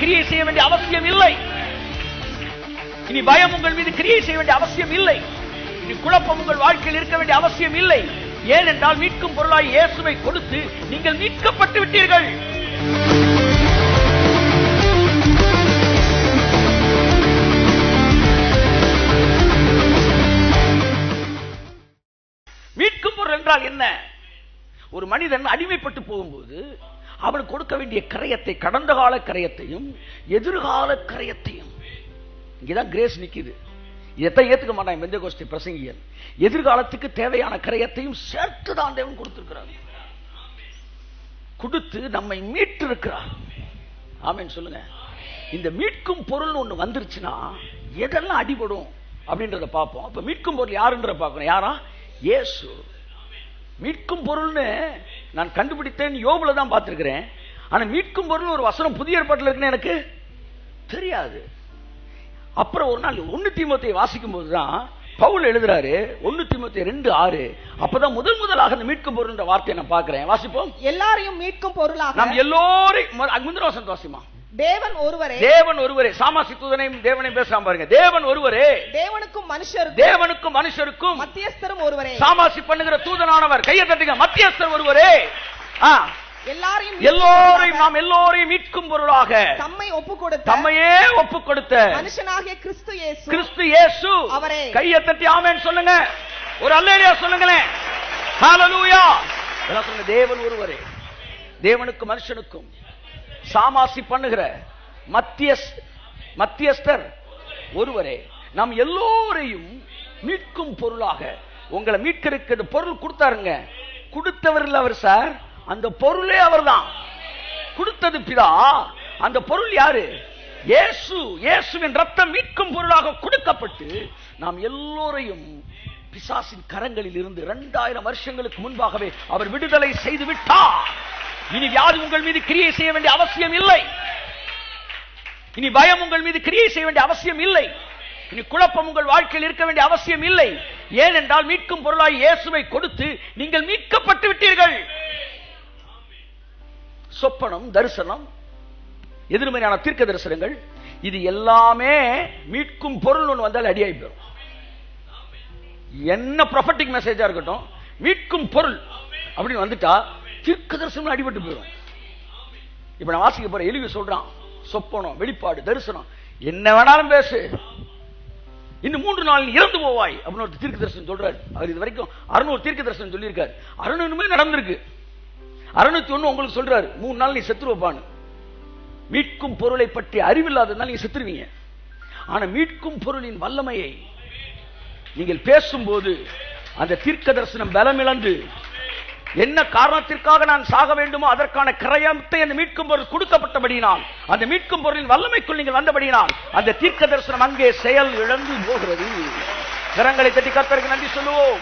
கிரியை செய்ய வேண்டிய அவசியம் இல்லை. இனி பயம் உங்கள் மீது கிரியை செய்ய வேண்டிய அவசியம் இல்லை. இனி குழப்பம் உங்கள் வாழ்க்கையில் இருக்க வேண்டிய அவசியம் இல்லை. ஏனென்றால் மீட்கும் பொருளாய் இயேசுவை கொடுத்து நீங்கள் மீட்கப்பட்டு விட்டீர்கள். மீட்கும் பொருள் என்றால் என்ன? ஒரு மனிதன் அடிமைப்பட்டு போகும்போது அவனுக்கு கொடுக்க வேண்டிய கிரயத்தை, கடந்த கால கிரயத்தையும் எதிர்கால கிரயத்தையும், இங்கதான் கிரேஸ் நிக்குது. இதைத்தான் ஏத்துக்க மாட்டான் பெந்தேகோஸ்தே பிரசங்கியர். எதிர்காலத்துக்கு தேவையான கிரயத்தையும் சேர்த்து தான் தேவன் கொடுத்திருக்கிறார். கொடுத்து நம்மை மீட்டு இருக்கிறார். ஆமென் சொல்லுங்க. இந்த மீட்கும் பொருள் ஒண்ணு வந்துருச்சுன்னா எதெல்லாம் அடிபடும் அப்படின்றத பார்ப்போம். அப்ப மீட்கும் பொருள் யாருன்ற பார்க்கணும். யாரா? இயேசு. மீட்கும் பொருள்னு நான் கண்டுபிடித்தேன், யோபுல தான் பார்த்திருக்கிறேன். ஆனா மீட்கும் பொருள் ஒரு வசனம் புதிய ஏற்பாட்டில் இருக்குன்னு எனக்கு தெரியாது. அப்புறம் ஒரு நாள் 1 தீமோத்தேயை வாசிக்கும் போதுதான் பவுல் எழுதுறாரு, 1 தீமோத்தேயு 2:6. அப்பதான் முதலாக அந்த மீட்கும் பொருள் என்ற வார்த்தையை நான் பார்க்கிறேன். வாசிப்போம். எல்லாரையும் மீட்கும் பொருளாக நாம் எல்லோரையும் முந்தின வசனம் வாசிமா. தேவன் ஒருவரே. தேவன் ஒருவரே. சாமாசி தூதனையும் தேவனையும் பேசாம பாருங்க. தேவன் ஒருவரே. தேவனுக்கும் மனுஷருக்கும் மத்தியஸ்தரும் ஒருவரே. சாமாசி பண்ணுகிற தூதனானவர். கையை தட்டுங்க. மத்தியஸ்தர் ஒருவரே. எல்லோரையும் நாம் எல்லோரையும் மீட்கும் பொருளாக தம்மையே ஒப்பு கொடுத்த மனுஷனாகிய கிறிஸ்து இயேசு அவரே. கையை தட்டி ஆமென் சொல்லுங்க. ஒரு அல்லேலூயா சொல்லுங்களேன். ஹல்லேலூயா. எல்லாம் சொல்லுங்க. தேவன் ஒருவரே. தேவனுக்கும் மனுஷனுக்கும் சாமாசி பண்ணுகிற மத்தியஸ்தர் ஒருவரே. நாம் எல்லோரையும் மீட்கும் பொருளாக. உங்களை மீட்கிறதுக்கு பொருள் கொடுத்தாருங்க. கொடுத்தவர் இல்ல அவர் சார், அந்த பொருளே அவர் தான். கொடுத்தது பிதா. அந்த பொருள் யாரு? இயேசு. இயேசுவின் ரத்தம் மீட்கும் பொருளாக கொடுக்கப்பட்டு நாம் எல்லோரையும் பிசாசின் கரங்களில் இருந்து 2000 வருஷங்களுக்கு முன்பாகவே அவர் விடுதலை செய்து விட்டார். இனி வியாதி உங்கள் மீது கிரியை செய்ய வேண்டிய அவசியம் இல்லை. இனி பயம் உங்கள் மீது கிரியை செய்ய வேண்டிய அவசியம் இல்லை. இனி குழப்பம் உங்கள் வாழ்க்கையில் இருக்க வேண்டிய அவசியம் இல்லை. ஏனென்றால் மீட்கும் பொருளாய் இயேசுவை கொடுத்து நீங்கள் மீட்கப்பட்டு விட்டீர்கள். சொப்பனம், தரிசனம், எதிர்மறையான தீர்க்க தரிசனங்கள், இது எல்லாமே மீட்கும் பொருள் ஒன்று வந்தால் அடியாய் பெறும். என்ன ப்ரொஃபட்டிக் மெசேஜா இருக்கட்டும், மீட்கும் பொருள் அப்படின்னு வந்துட்டா தீர்க்க தரிசனம் அடிபட்டு போயிடும். இப்ப நான் வாசிக்க போற எலிவு சொல்றான், சொப்பனம், வெளிப்பாடு, தரிசனம் என்ன வேணாலும் பேசு, இன்னும் 3 நாள் இறந்து போவாய் அப்படின்னு ஒரு தீர்க்க தரிசனம் சொல்றாரு. அவர் இது வரைக்கும் 600 தீர்க்க தரிசனம் சொல்லியிருக்காரு. 600 நடந்திருக்கு. 601 உங்களுக்கு சொல்றாரு 3 நாள் நீ செத்து வைப்பான்னு. மீட்கும் பொருளை பற்றி அறிவில்லாததுனால நீங்க செத்துருவீங்க. ஆனா மீட்கும் பொருளின் வல்லமையை நீங்கள் பேசும்போது அந்த தீர்க்க தரிசனம் பலமிழந்து, என்ன காரணத்திற்காக நான் சாக வேண்டுமோ அதற்கான கிரயத்தை அந்த மீட்கும் பொருள் கொடுக்கப்பட்டபடியினால், அந்த மீட்கும் பொருளின் வல்லமைக்குள் நீங்கள் வந்தபடியினால் அந்த தீர்க்க தரிசனம் அங்கே செயல் இழந்து போகிறது. கரங்களை தட்டி கர்த்தருக்கு நன்றி சொல்லுவோம்.